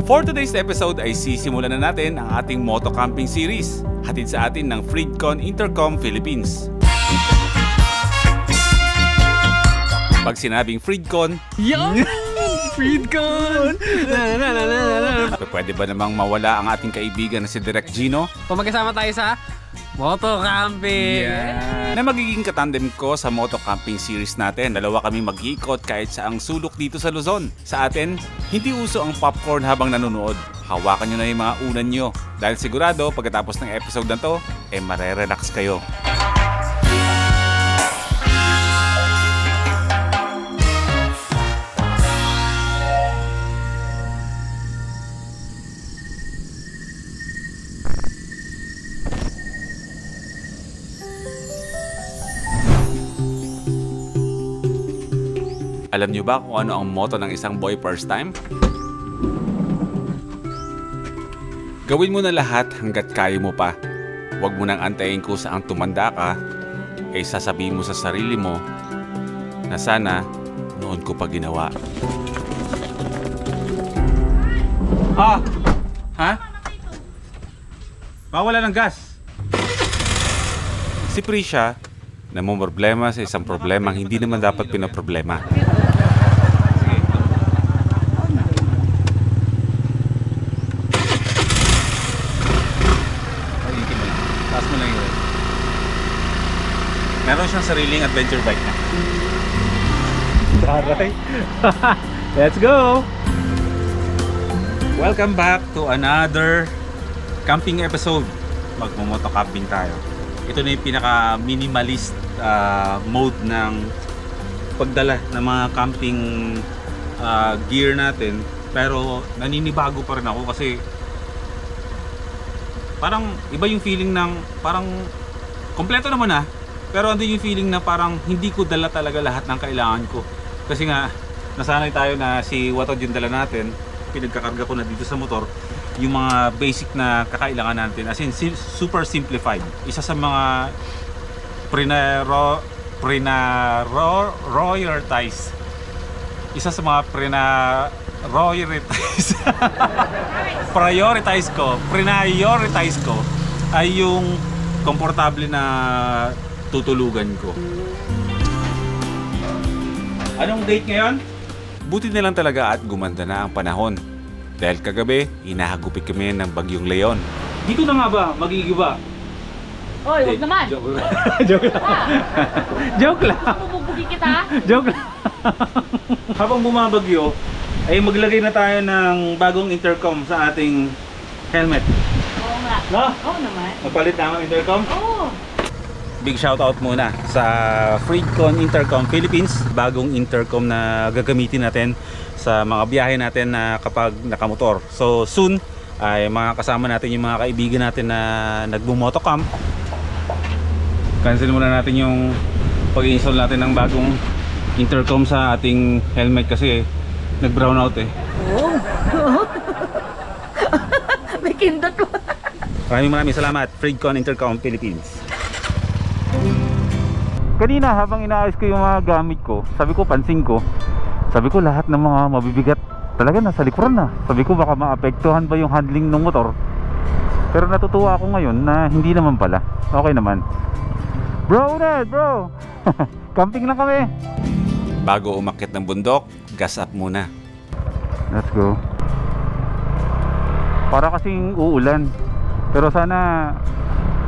For today's episode ay sisimulan na natin ang ating moto camping series, hatid sa atin ng Freedcon Intercom Philippines. Pag sinabing Freedcon, Freedcon! Pwede ba namang mawala ang ating kaibigan na si Direk Gino? Kung magkasama tayo sa moto camping! Na magiging katandem ko sa moto camping series natin. Dalawa kami mag-iikot kahit saang sulok dito sa Luzon. Sa atin, hindi uso ang popcorn habang nanonood. Hawakan nyo na yung mga unan nyo. Dahil sigurado, pagkatapos ng episode na to, marerelax kayo. Alam niyo ba kung ano ang motto ng isang boy first time? Gawin mo na lahat hanggat kaya mo pa. Huwag mo nang antayin kung saan tumanda ka, sasabihin mo sa sarili mo na sana noon ko pa ginawa. Ha? Mawala ng gas. Si Prisha, namumroblema sa isang problemang hindi naman dapat pinoproblema. Taas mo lang yun. Meron siyang sariling adventure bike na. Taray! Let's go! Welcome back to another camping episode. Magmumoto camping tayo. Ito na yung pinaka minimalist mode ng pagdala ng mga camping gear natin. Pero naninibago pa rin ako kasi parang iba yung feeling ng parang kompleto naman pero andun yung feeling na parang hindi ko dala talaga lahat ng kailangan ko. Kasi nga nasanay tayo na si Watod yung dala natin, pinagkakarga ko na dito sa motor yung mga basic na kakailangan natin, as in super simplified. Isa sa mga prioritize ko ay yung komportable na tutulugan ko. Anong date ngayon? Buti na lang talaga at gumanda na ang panahon. Dahil kagabi, hinahagupit kami ng bagyong Leon. Dito na nga ba magigiba? Oy, huwag naman! Joke lang. Joke lang. Bububugi kita? Joke lang. Habang bumabagyo, ay maglagay na tayo ng bagong intercom sa ating helmet. Oo nga. No? Oo naman. Magpalit na ang intercom? Oo. Big shoutout muna sa Freedcon Intercom Philippines. Bagong intercom na gagamitin natin sa mga biyahe natin na kapag nakamotor. So soon ay makakasama natin yung mga kaibigan natin na nagmo-motocamp. Cancel muna natin yung pag-install natin ng bagong intercom sa ating helmet kasi nag-brown out Oo. May kindot mo. Maraming salamat Freedcon Intercom Philippines. Kanina habang inaayos ko yung mga gamit ko, sabi ko lahat ng mga mabibigat talaga nasa likuran na. Sabi ko baka maapektuhan ba yung handling ng motor. Pero natutuwa ako ngayon na hindi naman pala. Okay naman. Bro, camping lang kami. Bago umakyat ng bundok, gas up muna. Let's go. Para kasing uulan. Pero sana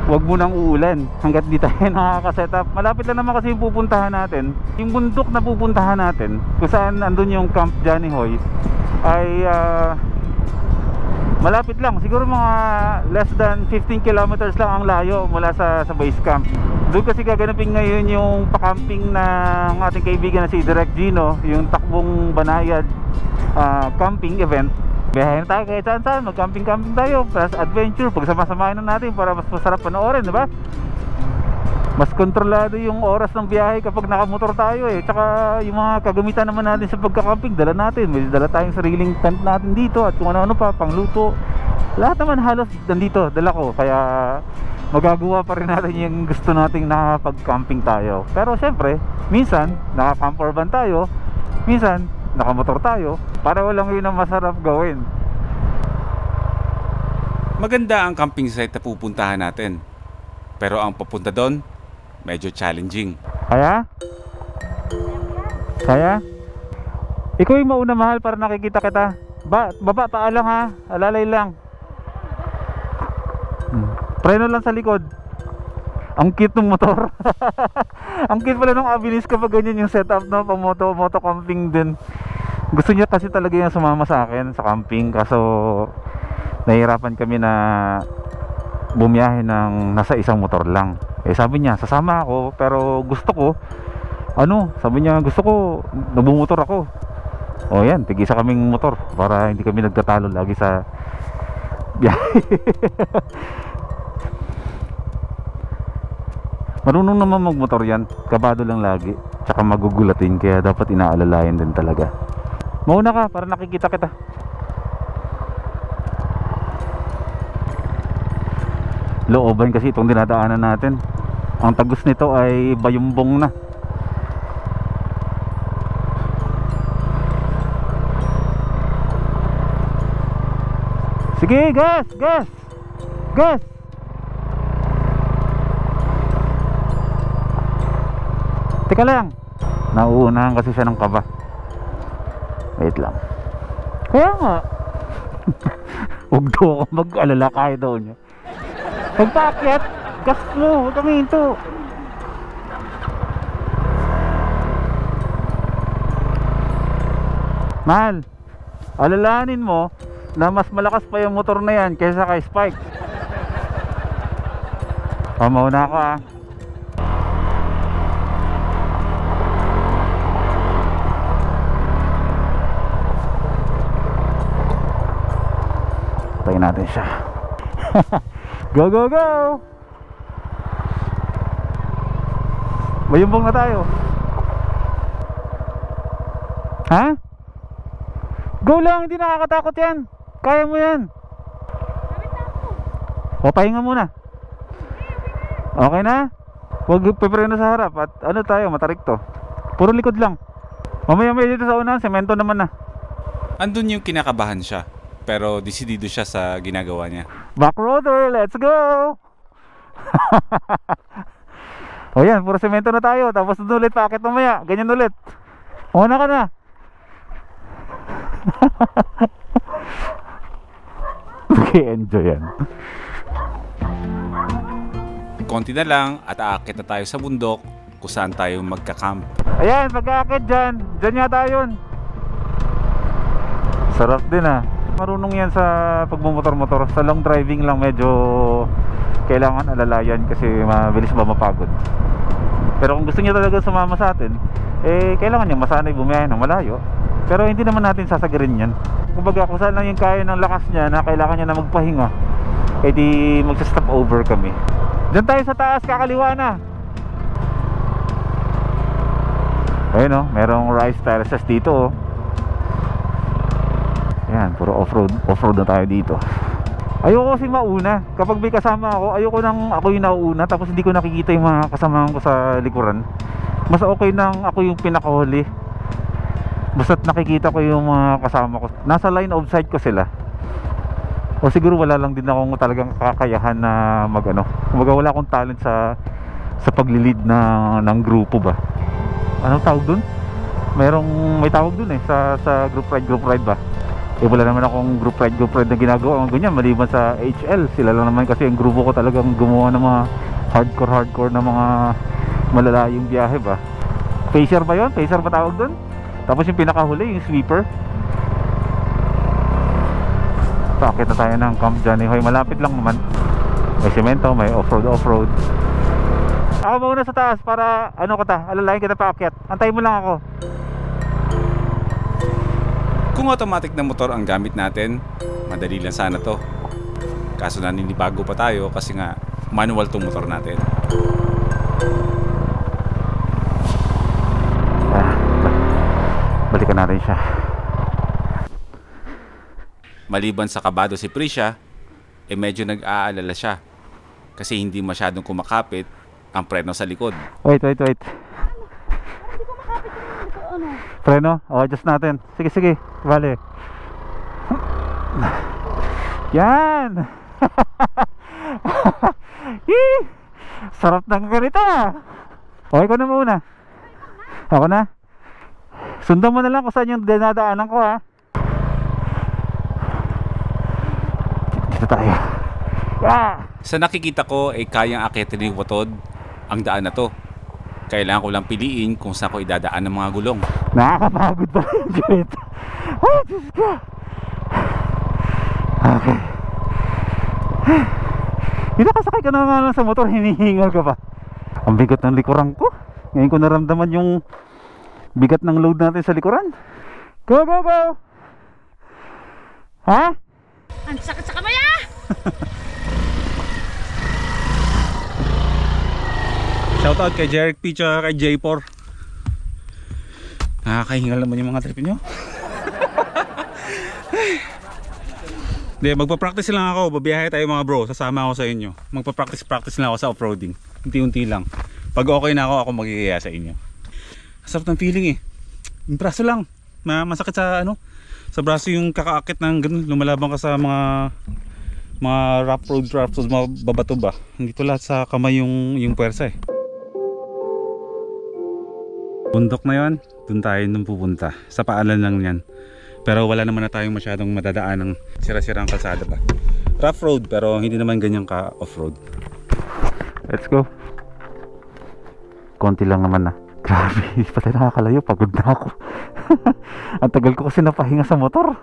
wag mo nang uulan hanggat di tayo nakaka-setup. Malapit lang naman kasi yung pupuntahan natin. Yung bundok na pupuntahan natin, kung saan andun yung Camp Johnny Hoy, ay malapit lang. Siguro mga less than 15 kilometers lang ang layo mula sa base camp. Doon kasi gaganapin ngayon yung pa-camping ng ating kaibigan na si Direk Gino, yung Takbong Banayad camping event. Biyahe na tayo kahit saan, mag-camping tayo, plus adventure, pagsama-samahin na natin para mas masarap panoorin, diba? Mas kontrolado yung oras ng biyahe kapag nakamotor tayo Tsaka yung mga kagamitan naman natin sa pagka-camping, dala natin. May dala tayong sariling tent natin dito at kung ano-ano pa, pangluto. Lahat naman halos nandito, dala ko. Kaya magagawa pa rin natin yung gusto nating nakapag-camping tayo. Pero syempre, minsan naka-camper van tayo, minsan nakamotor tayo, para walang yun ang masarap gawin. Maganda ang camping site na pupuntahan natin. Pero ang papunta doon, medyo challenging. Kaya? Kaya? Ikaw yung mauna, mahal, para nakikita kita. Baba, paalang ha. Alalay lang. Preno lang sa likod. Ang cute ng motor. Ang cute pala ng Abilis kapag ganyan yung setup, no? Pang moto camping din. Gusto niya kasi talaga yung sumama sa akin sa camping. Kaso nahihirapan kami na bumiyahe ng nasa isang motor lang. Eh sabi niya, sasama ako, pero gusto ko sabi niya, gusto ko nabumotor ako. O yan, tig-isa kaming motor para hindi kami nagtatalo lagi sa biyahe. Marunong naman magmotor yan, kabado lang lagi, tsaka magugulatin, kaya dapat inaalalayan din talaga. Mauna ka para nakikita kita. Looban kasi itong dinadaanan natin. Ang tagos nito ay bayumbong na. Sige, gas! Gas! Gas! Teka lang, nauunahan kasi siya ng kaba. Wait lang. Kaya nga huwag daw ako mag-alala, kaya daw niya. Pagpaakyat, gas mo, huwag kang hinto. Mahal, alalahanin mo na mas malakas pa yung motor na yan kaysa kay Spike. Mauna ako ah. Tayo natin siya. Go, go, go! Bayumbong na tayo. Ha? Go lang, hindi nakakatakot yan. Kaya mo yan. O, pahinga muna. Okay na? Huwag pepreno sa harap. At ano tayo, matarik to. Puro likod lang. Mamaya dito sa unahan, semento naman na. Andun yung kinakabahan siya, pero desidido siya sa ginagawa niya. Backroader, let's go! O yan, puro semento na tayo. Tapos doon ulit, paakit mamaya. Ganyan ulit. Una ka na. Okay, enjoy yan. Konti na lang at aakit na tayo sa bundok kung saan tayo magka-camp. Ayan, pag-aakit dyan. Dyan yata yun. Sarap din ah. Marunong yan sa pagmumotor-motor. Sa long driving lang medyo kailangan alalayan kasi mabilis ba mapagod. Pero kung gusto niya talaga sumama sa atin, eh kailangan niya masanay bumiyahe ng malayo. Pero hindi naman natin sasagarin yan. Kumbaga kung saan lang yung kaya ng lakas niya na kailangan niya na magpahinga, eh di magsa-stop over kami. Diyan tayo sa taas, kakaliwa na. Ayun oh, merong rice terraces dito oh. Ayan, puro off-road na tayo dito. Ayoko kasi mauna. Kapag may kasama ako, ayoko nang ako yung nauuna tapos hindi ko nakikita yung mga kasamahan ko sa likuran. Mas okay nang ako yung pinakahuli. Basta't nakikita ko yung mga kasama ko. Nasa line of sight ko sila. O siguro wala lang din akong talagang kakayahan na mag-ano. Kumbaga wala akong talent sa paglilid ng grupo ba. Anong tawag dun? May tawag dun eh sa group ride ba. Eh wala naman akong group ride na ginagawa ang ganyan maliban sa HL. Sila lang naman kasi ang grupo ko talagang gumawa ng mga hardcore na mga malalayong biyahe ba. Pacer ba yun? Pacer ba tawag dun? Tapos yung pinakahuli, yung sweeper. Paakit na tayo ng Camp Johnny Hoy. Malapit lang naman. May semento, may off-road. Ako mauna sa taas para alalayan kita paakyat. Antayin mo lang ako. Kung automatic na motor ang gamit natin, madali lang sana to. Kaso naninibago pa tayo kasi nga manual tong motor natin. Balikan natin siya. Maliban sa kabado si Prisha, medyo nag-aalala siya kasi hindi masyadong kumakapit ang preno sa likod. Wait. Hindi ko makapit yung ano. Preno? Adjust natin. Sige. Vale. Yan! Yee! Sarap ng ganito ah. Okay ko na muna. Ako na. Sundan mo na lang kung saan yung dinadaanan ko ha. Dito tayo. Sa nakikita ko ay kayang akitin ng Watod ang daan na to. Kailangan ko lang piliin kung saan ko idadaan ng mga gulong. Nakakapagod pa rin dito. Oh, Diyos ko. Okay. Nakasakay ka na nga lang sa motor, hinihingal ka pa. Ang bigat ng likuran ko. Ngayon ko naramdaman yung bigat ng load natin sa likuran. Go, go, go! Ha? Ang sakit sa kamay ah! Shoutout kay Jeric P at kay J4. Nakakahingal naman yung mga trip nyo. Hindi, magpa-practice lang ako. Babiyahe tayo mga bro. Sasama ako sa inyo. Magpa-practice lang ako sa off-roading. Unti-unti lang. Pag okay na ako magigaya sa inyo. Sarap ng feeling eh. Yung braso lang. Masakit sa ano. Sa braso yung kakaakit ng ganun. Lumalabang ka sa mga rough road, mga babato ba. Dito lahat sa kamay yung puwersa eh. Bundok na yun. Doon tayo nung pupunta. Sa paalan lang yan. Pero wala naman na tayong masyadong madadaan ng sira-sirang kalsada pa. Rough road pero hindi naman ganyan ka off-road. Let's go. Konti lang naman na. Grabe, hindi pa tayo nakakalayo. Pagod na ako. Ang tagal ko kasi napahinga sa motor.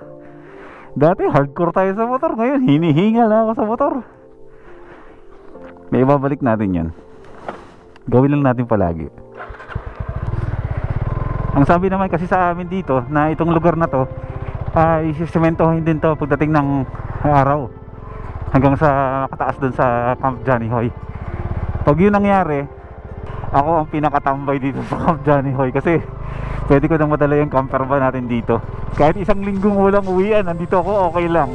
Dati hardcore tayo sa motor. Ngayon hinihingal na ako sa motor. May ibabalik natin yan. Gawin lang natin palagi. Ang sabi naman kasi sa amin dito na itong lugar na to ay sisementohin din to pagdating ng araw hanggang sa kataas dun sa Camp Johnny Hoy. Pag yun nangyari, ako ang pinakatambay dito sa Camp Johnny Hoy kasi pwede ko nang madala yung camper van natin dito. Kahit isang linggong walang uwian, nandito ako, okay lang.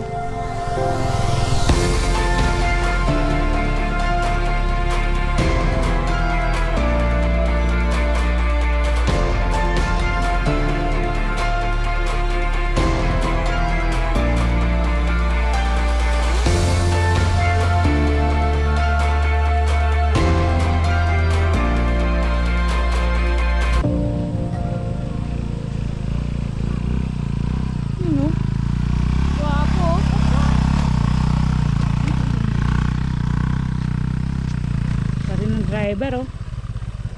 Driver oh.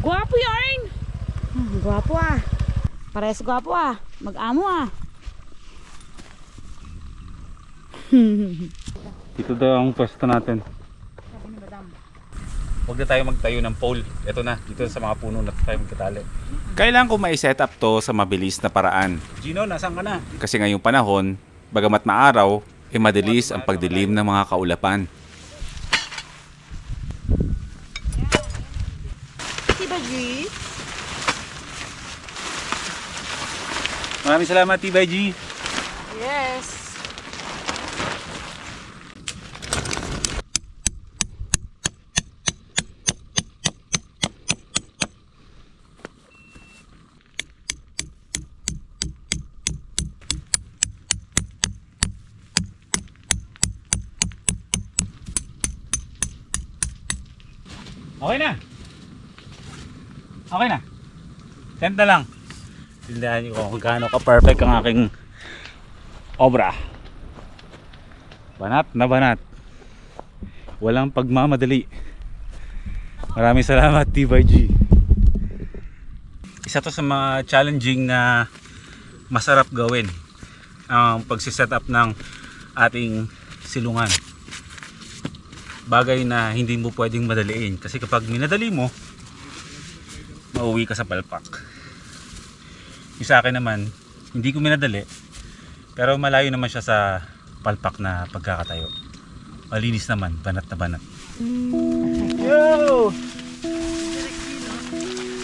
Gwapo yarn. Gwapo ah. Parehas gwapo ah. Mag-amo ah. Dito daw ang pwesto natin. Huwag na tayo magtayo ng pole. Ito na, dito sa mga puno na tayo magkatali. Kailangan ko ma-set up to sa mabilis na paraan. Gino, nasaan ka na? Kasi ngayong panahon, bagamat maaraw, madilis ang pagdilim ng mga kaulapan. Maraming salamat, Tibay G. Yes. Okay na. Okay na. Tent na lang. Tindahan nyo kung gaano ka-perfect ang aking obra. Banat na banat. Walang pagmamadali. Maraming salamat, T-G. Isa to sa mga challenging na masarap gawin. Ang pagsiset up ng ating silungan. Bagay na hindi mo pwedeng madaliin. Kasi kapag minadali mo, mauwi ka sa palpak. Yung sa akin naman, hindi ko minadali, pero malayo naman siya sa palpak na pagkakatayo. Malinis naman, banat na banat. Yo!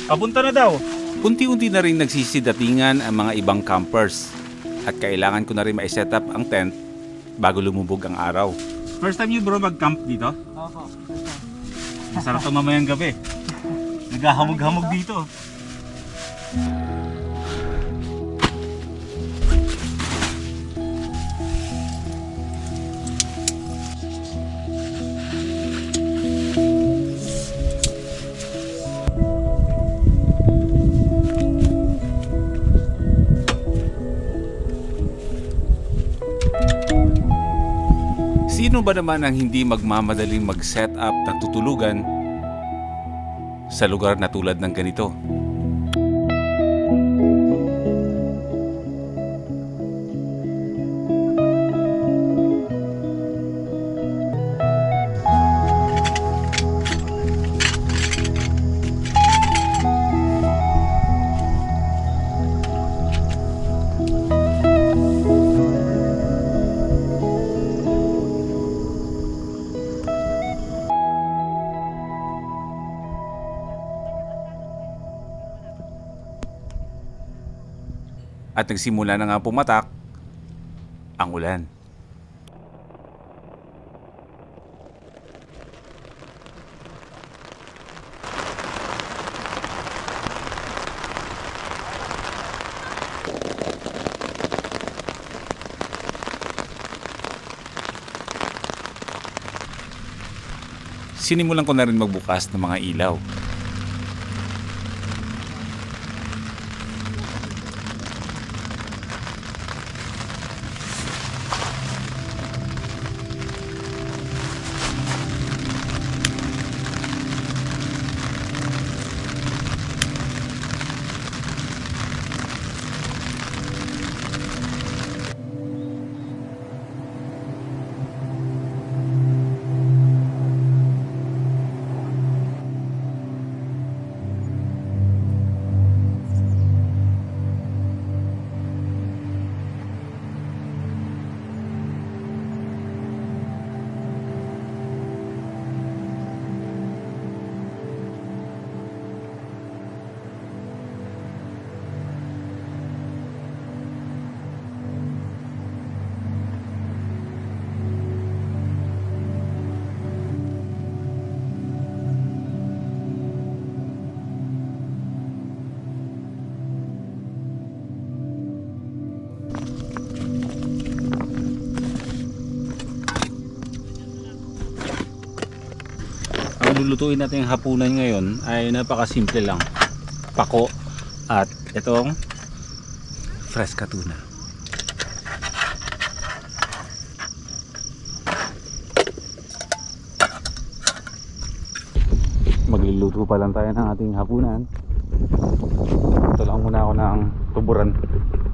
Papunta na daw. Unti-unti na rin nagsisidatingan ang mga ibang campers at kailangan ko na rin ma-set up ang tent bago lumubog ang araw. First time you bro mag-camp dito? Opo. Masarap ito mamayang gabi. Naghahamog-hamog dito. Sino ba naman ang hindi magmamadaling mag-set up ng tutulugan sa lugar na tulad ng ganito? At nagsimula na nga pumatak ang ulan. Sinimulan ko na rin magbukas ng mga ilaw. Lulutuin natin yung hapunan ngayon ay napakasimple lang. Pako at itong fresca tuna. Magluluto pa lang tayo ng ating hapunan. Ito lang muna ako ng tuburan.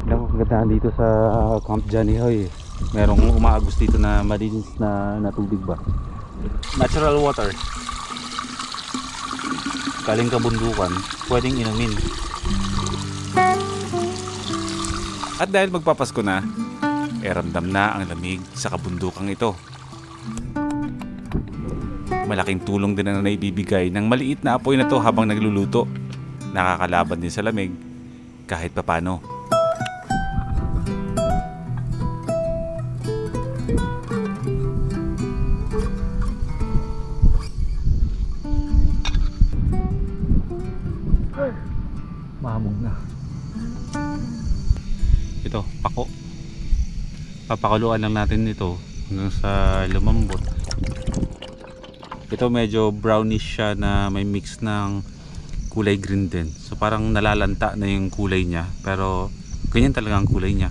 Ang ganda dito sa Camp Johnny Hoy. Merong umaagos dito na malinis na tubig ba. Natural water. Galing kabundukan, pwedeng inumin. At dahil magpapasko na, ramdam na ang lamig sa kabundukang ito. Malaking tulong din ang naibibigay ng maliit na apoy na to habang nagluluto. Nakakalaban din sa lamig kahit papano. Mahamog na. Ito, pako. Papakuluan lang natin ito hanggang sa lumambot. Ito medyo brownish siya na may mix ng kulay green din. So parang nalalanta na yung kulay niya. Pero ganyan talaga ang kulay niya.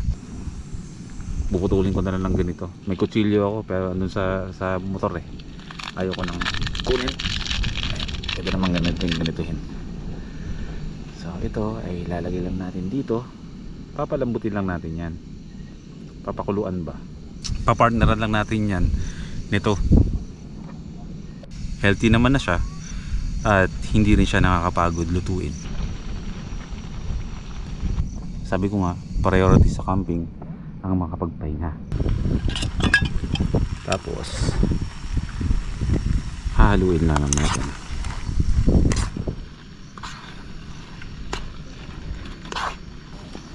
Buputulin ko na lang ganito. May kutsilyo ako pero andun sa motor eh. Ayoko nang kunin. Pwede naman ganituhin. So ito ay lalagay lang natin dito. Papalambutin lang natin yan. Papakuluan ba? Papartneran lang natin yan nito. Healthy naman na siya at hindi rin siya nakakapagod lutuin. Sabi ko nga, priority sa camping ang makapagpahinga. Tapos hahaluin lang natin.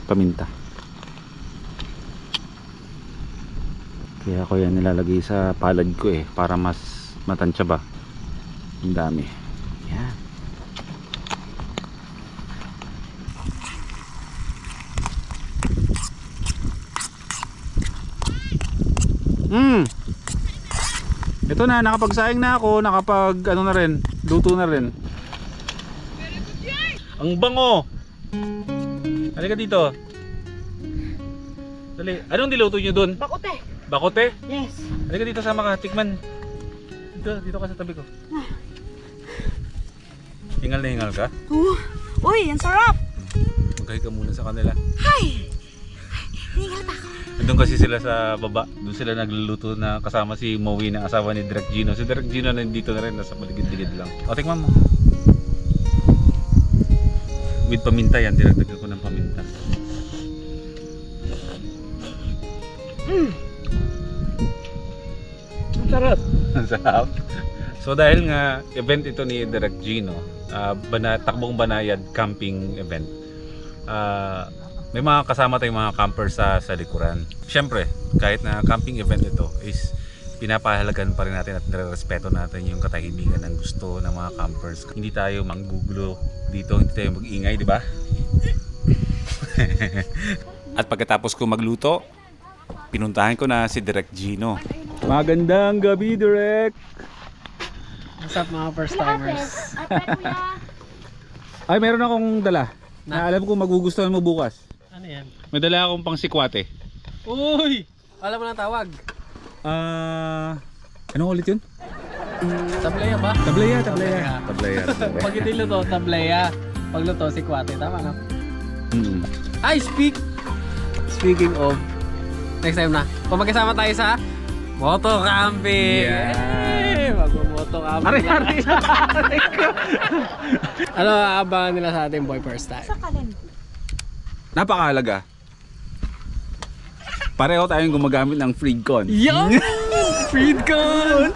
Paminta. Kaya ko yan nilalagay sa palad ko eh para mas matansya ba. Ang dami. Yan. Ito na, nakapagsaing na ako, nakapag ano na rin, luto na rin. Ang bango. Halika dito. Dali. Anong niluto nyo dun? Bakute. Bakote? Yes. Halika dito, sama ka, tikman. Dito ka sa tabi ko. Hingal na hingal ka? Uy, ang sarap. Magkahi ka muna sa kanila. Hi! Hingal pa ako. Doon kasi sila sa baba. Doon sila nagluluto na kasama si Moe na asawa ni Direk Gino. Si Direk Gino nandito na rin, nasa paligid-ligid lang. O, tikman mo. With paminta yan, dinagdagan ko ng paminta. Ang sarap. Ang sarap. So dahil nga event ito ni Direk Gino, Takbong Banayad camping event. May mga kasama tayong mga campers sa likuran. Siyempre, kahit na camping event ito is pinapahalagan pa rin natin at nire-respeto natin yung katahimikan ng gusto ng mga campers. Hindi tayo manggugulo dito, hindi tayo mag-ingay, di ba? At pagkatapos ko magluto, pinuntahan ko na si Direk Gino. Magandang gabi, Direk! What's up mga first timers? Ay, meron akong dala. Na alam ko magugustuhan mo bukas. Ano yan? May dala akong pang sikwate. Uy! Alam mo na tawag. Ano ulit yun? Tableya ba? Tablaya. Pag hindi luto, tableya. Pag luto, si Kwate. Tama na. Ay, speaking of, next time na. Kung magkasama tayo sa moto camping. Yeah. Mag-moto camping. Ano aabangan nila sa ating boy first time? Napakahalaga. Pareho tayong gumagamit ng Freedcon. Yo! Freedcon!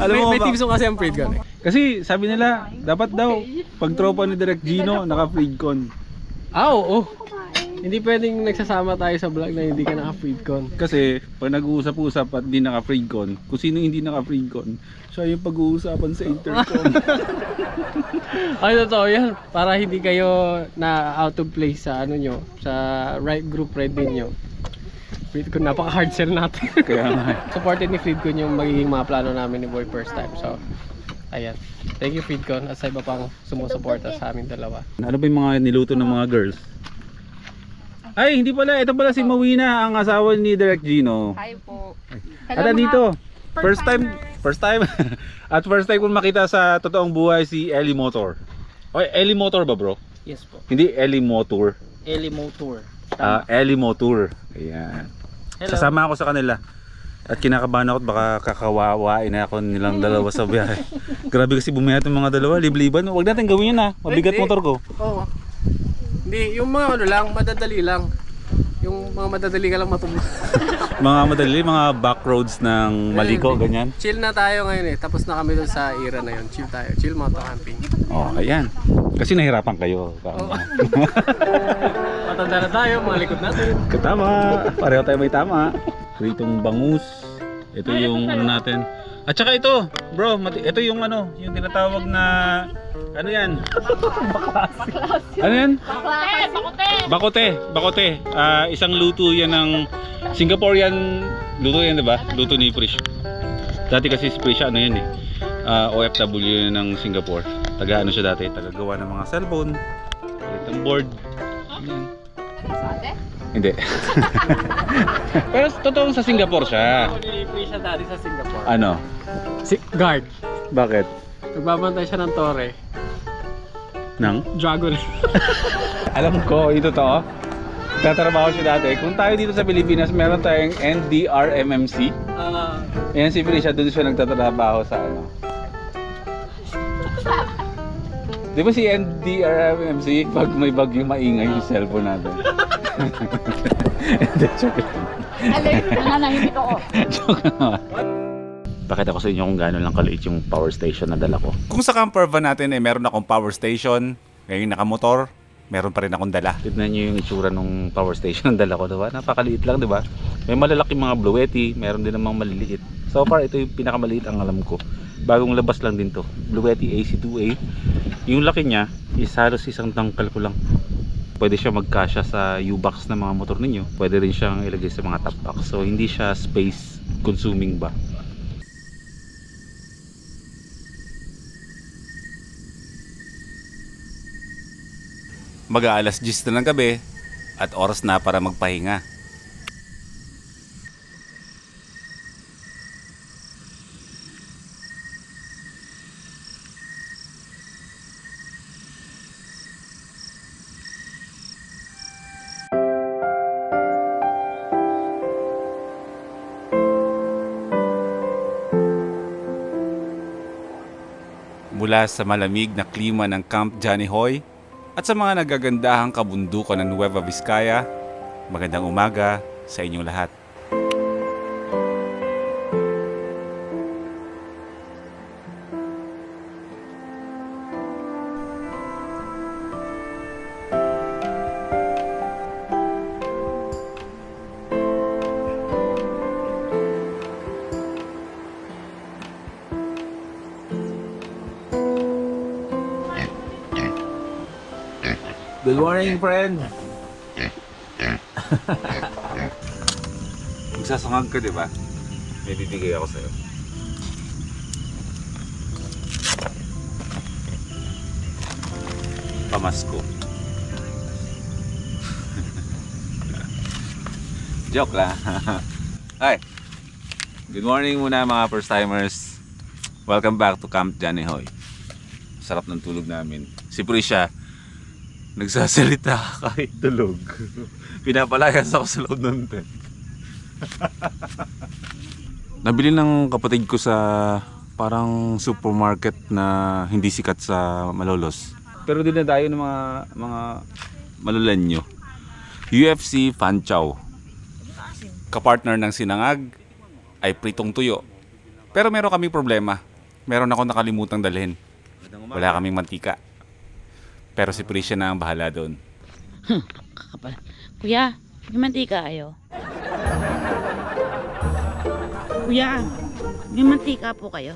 Alam mo May ba- team song kasi ang Freedcon eh. Kasi sabi nila, dapat daw pag tropa ni Direk Gino, naka-Freedcon. Oo. Hindi pwedeng nagsasama tayo sa vlog na hindi ka naka-Freedcon. Kasi pag nag-uusap-usap at di naka-Freedcon, kung sino hindi naka-Freedcon, siya yung pag-uusapan sa intercom. Ay, totoo yan. Para hindi kayo na out of place sa ano nyo, sa group ride ninyo. Freedcon, napaka-hard sell natin. Kaya nga. Supported ni Freedcon yung magiging mga plano namin ni Boy First Time. So, ayan. Thank you Freedcon at sa iba pang sumusuporta sa amin dalawa. Ano ba yung mga niluto ng mga girls? Ay, hindi pala. Ito pala si Mawina, ang asawa ni Direk Gino. Hi po. At dito, first time at first time kong makita sa totoong buhay si Ellie Motor. Oy, Ellie Motor ba, bro? Yes po. Hindi Ellie Motor. Ellie Motor. Ellie Motor. Ayan. Hello. Sasama ako sa kanila. At kinakabahan ako at baka kakawawain na ako nilang dalawa sa biyahe. Grabe kasi bumihat ng mga dalawa, libliban. Huwag natin gawin yun ha. Mabigat Hindi. motor ko. Oo. Hindi, yung mga ano lang, madadali lang. Yung mga madadali ka lang matulog. Mga madali, mga back roads ng Maliko, ganyan. Chill na tayo ngayon eh. Tapos na kami doon sa era na yun. Chill tayo. Chill moto camping. Oh, ayan. Kasi nahirapan kayo. Oo. Matanda na tayo, mga likod natin. Tama. Pareho tayo may tama. Pritong bangus. Ito yung ano natin. At saka ito, bro, ito yung ano, yung tinatawag na ano yan? Ano yan? Bakote. Isang luto yan ng Singaporean luto yan, 'di ba? Luto ni Prish. Dati kasi si Prish ano yan eh. OFW yan ng Singapore. Taga ano siya dati, tagagawa ng mga cellphone, itong board. Yan. Hindi. Pero totoong sa Singapore siya. Nilipri siya dati sa Singapore. Ano? Si guard. Bakit? Nagbabantay siya ng tore. Nang? Dragon. Alam ko, ito to. Tatrabaho siya dati. Kung tayo dito sa Pilipinas, meron tayong NDRMMC. Ayan si Felicia, doon siya nagtatrabaho sa ano. Di ba si NDRMMC, pag may bagyo maingay yung cellphone natin? Hindi, joke lang. Nanahimik ako. Joke lang. Pakita ko sa inyo kung gano'n lang kaliit yung power station na dala ko. Kung sa camper van natin ay meron akong power station, ngayon nakamotor, meron pa rin akong dala. Tignan nyo yung itsura ng power station na dala ko, diba? Napakaliit lang, diba? May malalaking mga Bluetti, meron din namang maliliit. So far, ito yung pinakamaliit ang alam ko. Bagong labas lang din to. Bluetti AC2A. Yung laki niya is halos isang tangkal ko lang. Pwede siya magkasya sa U-box ng mga motor ninyo. Pwede rin siyang ilagay sa mga top box. So hindi siya space consuming ba. Mag-aalas 10 na ng gabi at oras na para magpahinga. Mula sa malamig na klima ng Camp Johnny Hoy at sa mga nagagandahang kabundukan ng Nueva Vizcaya, magandang umaga sa inyong lahat. Good morning, friend! Magsasangag ka, di ba? May bibigay ako sa'yo. Pamasko. Joke lang. Hi! Good morning muna mga first timers. Welcome back to Camp Johnny Hoy. Sarap ng tulog namin. Si Prisha, nagsasalita kahit tulog. Pinapalayas ako sa loob ng tent. Nabili ng kapatid ko sa parang supermarket na hindi sikat sa Malolos. Pero dinadayo ng mga Malolenyo. UFC Fan Chow. Kapartner ng sinangag ay pritong tuyo. Pero meron kaming problema. Meron ako nakalimutang dalhin. Wala kaming mantika. Pero si Prisha na ang bahala doon. Kakapal. Kuya, may mantika kayo? Kuya, may mantika po kayo?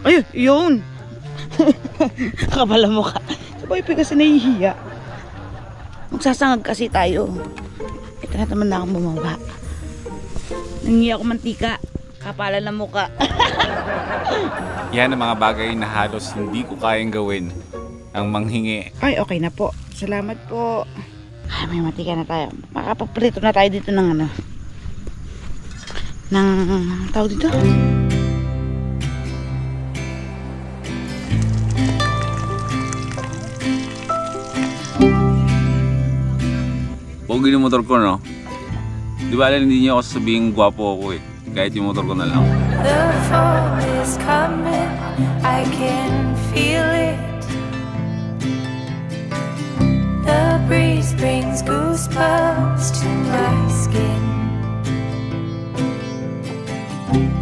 Ay, yun! Kakapal mo ka. Sabay pa kasi nahihiya. Magsasangag kasi tayo. Ito na naman na akong bumaba. Nangihi ako mantika. Kapalan na mukha. Yan ang mga bagay na halos hindi ko kayang gawin. Ang manghingi. Ay, okay na po. Salamat po. Ay, may matika na tayo. Makapaprito na tayo dito ng ano. Ng tawag dito. Pogi yung motor ko, no? Di ba hindi niyo ako sasabihin gwapo ako eh. Kahit yung motor ko na lang. The fall is coming, I can feel it. The breeze brings goosebumps to my skin.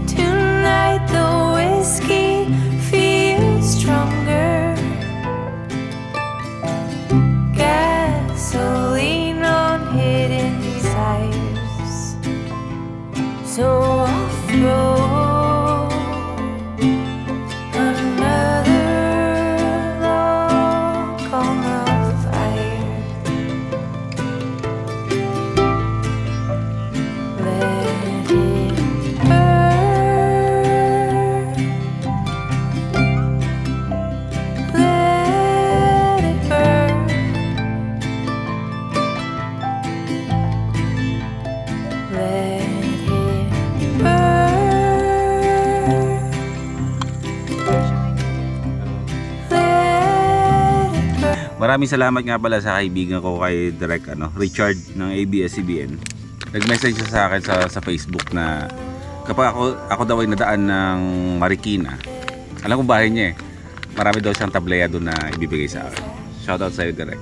Tonight the whiskey feels stronger. Gasoline on hidden desires. So I'll throw Maraming salamat nga pala sa kaibigan ko kay Direk Richard ng ABS-CBN. Nag-message siya sa akin sa Facebook na kapag ako daw ay nadaan ng Marikina, alam kong bahay niya eh, marami daw siyang tableya doon na ibibigay sa akin. Shoutout sa iyo, Direk.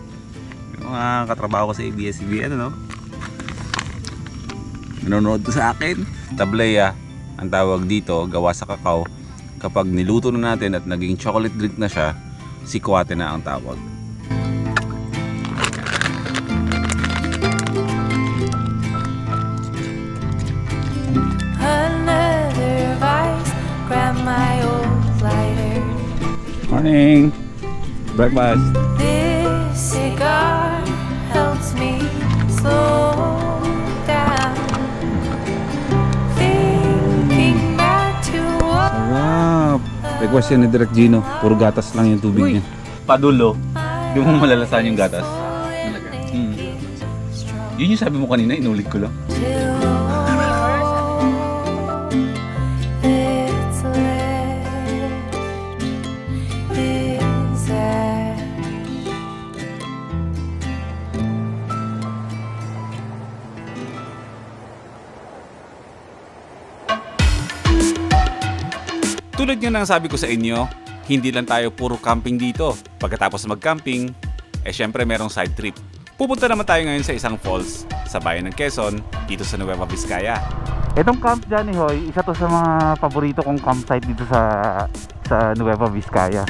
Yung mga katrabaho ko sa ABS-CBN, nanonood sa akin. Tableya ang tawag dito, gawa sa kakao. Kapag niluto na natin at naging chocolate drink na siya, sikwate na ang tawag. another vice, grab my old lighter. Morning! Breakfast! This cigar helps me slow down. Thinking back to what Sarap! Request yan ni Direk Gino. Puro gatas lang yung tubig niya. Padulo. Hindi mo malalasan yung gatas. Yun yung sabi mo kanina, inulit ko lang. Tulad nga ng sabi ko sa inyo, Hindi lang tayo puro camping dito. Pagkatapos mag-camping, syempre merong side trip. Pupunta naman tayo ngayon sa isang falls sa bayan ng Quezon, dito sa Nueva Vizcaya. Itong Camp Johnny Hoy, isa to sa mga paborito kong campsite dito sa Nueva Vizcaya.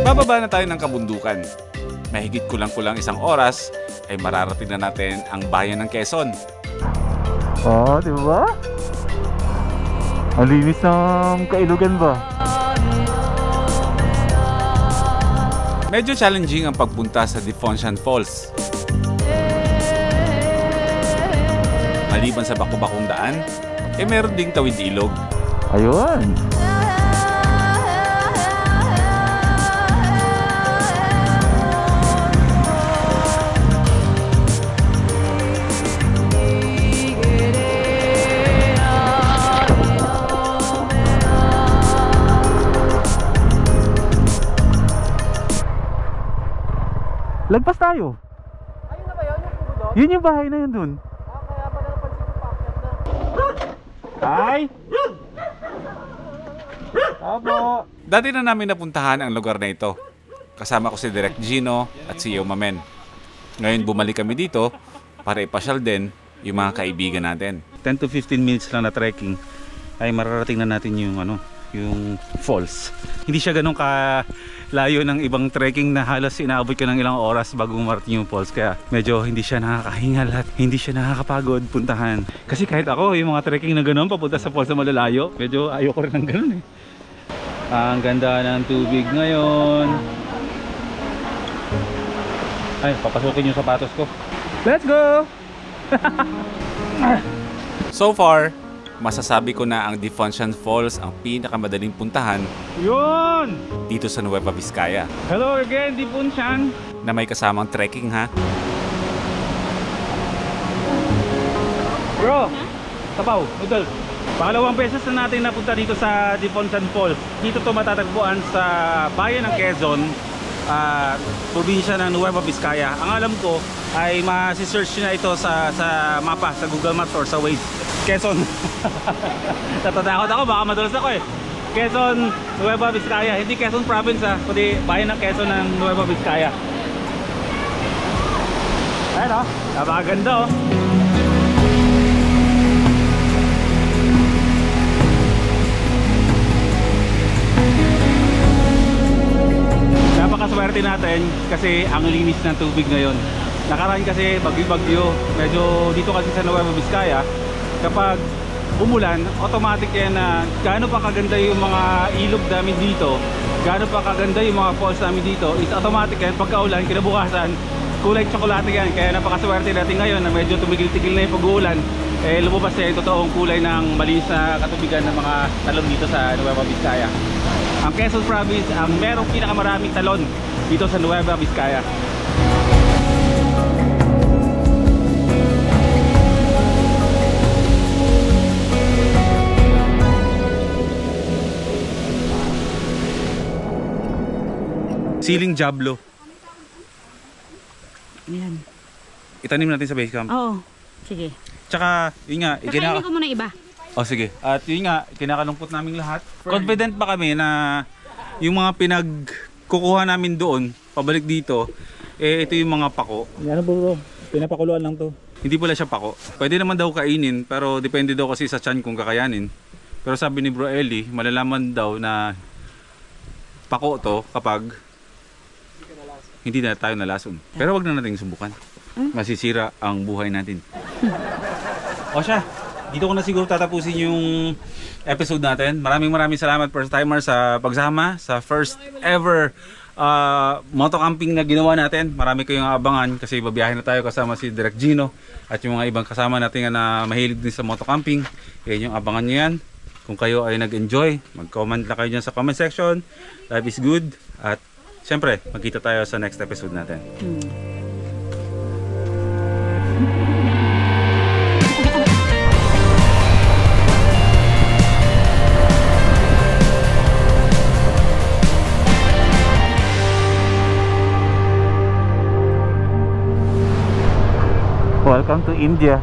Bababa na tayo ng kabundukan. Mahigit kulang-kulang 1 oras ay mararating na natin ang bayan ng Quezon. Oh, di ba? Ang linis ng Kailugan ba? Medyo challenging ang pagpunta sa Defoncian Falls. Maliban sa baku-bakong daan, meron ding tawid ilog. Ayun. Lagpas tayo. Ayun na ba yun? Yung pugo doon? Yun yung bahay na yun dun. Kaya pala napansin ko paakyat na. Ay! Abo! Dati na namin napuntahan ang lugar na ito. Kasama ko si Direk Gino at si Yo Mamen. Ngayon bumalik kami dito para ipasyal din yung mga kaibigan natin. 10 to 15 minutes lang na trekking ay mararating na natin yung yung falls. Hindi siya ganun kalayo ng ibang trekking na halos inaabot ka ng ilang oras bago marating yung falls, kaya medyo hindi siya nakakahingal at hindi siya nakakapagod puntahan. Kasi kahit ako, yung mga trekking na ganun papunta sa falls na malalayo, medyo ayoko rin ng ganun eh. Ang ganda ng tubig ngayon. Ay, papasukin yung sapatos ko. Let's go! So far, masasabi ko na ang Defoncian Falls ang pinakamadaling puntahan Yun! dito sa Nueva Vizcaya. Hello again, Defoncian! Na may kasamang trekking ha. Bro, tapaw, noodles. Pangalawang beses na natin napunta dito sa Defoncian Falls. Dito to matatagpuan sa bayan ng Quezon, probinsya ng Nueva Vizcaya. Ang alam ko ay masi-search na ito sa mapa, sa Google Maps or sa Waze. Quezon. Natatakot ako, baka madulas ako eh. Quezon, Nueva Vizcaya. Hindi Quezon Province kundi bayan ng Quezon ng Nueva Vizcaya. Ayun o, napakaganda o. Napakaswerte natin kasi ang linis ng tubig ngayon. Nakaraan kasi bagyo-bagyo, medyo dito kasi sa Nueva Vizcaya, kapag umulan, automatic yan na gaano pa kaganda yung mga ilog namin dito, gaano pa kaganda yung mga falls namin dito, is automatic yan, pagka-ulan, kinabukasan, kulay tsokolate yan. Kaya napakaswerte natin ngayon na medyo tumigil-tigil na yung pag-uulan, lumabas na yung totoong kulay ng malinis na katubigan ng mga talon dito sa Nueva Vizcaya. Ang Quezon Province ang merong pinakamaraming talon dito sa Nueva Vizcaya. Siling Jablo. Yan. Itanim natin sa base camp. Oo. Sige. Tsaka, yun nga, Kakainin ko muna iba. oh sige. At yun nga, kinakalungkot naming lahat. Confident pa kami na yung mga pinagkukuha namin doon, pabalik dito, ito yung mga pako. Yan bro, pinapakuluan lang to. Hindi pala siya pako. Pwede naman daw kainin, pero depende daw kasi sa tiyan kung kakayanin. Pero sabi ni Bro Eli, malalaman daw na pako to kapag hindi na tayo nalason. Pero wag na nating subukan. Masisira ang buhay natin. O siya, dito ko na siguro tatapusin yung episode natin. Maraming salamat first timer sa pagsama sa first ever motocamping na ginawa natin. Marami kayong abangan kasi babiyahe na tayo kasama si Direk Gino at yung mga ibang kasama natin na mahilig din sa motocamping. Yan yung abangan nyo yan. Kung kayo ay nag-enjoy, mag-comment lang kayo dyan sa comment section. Life is good. At syempre, magkita tayo sa next episode natin. Welcome to India.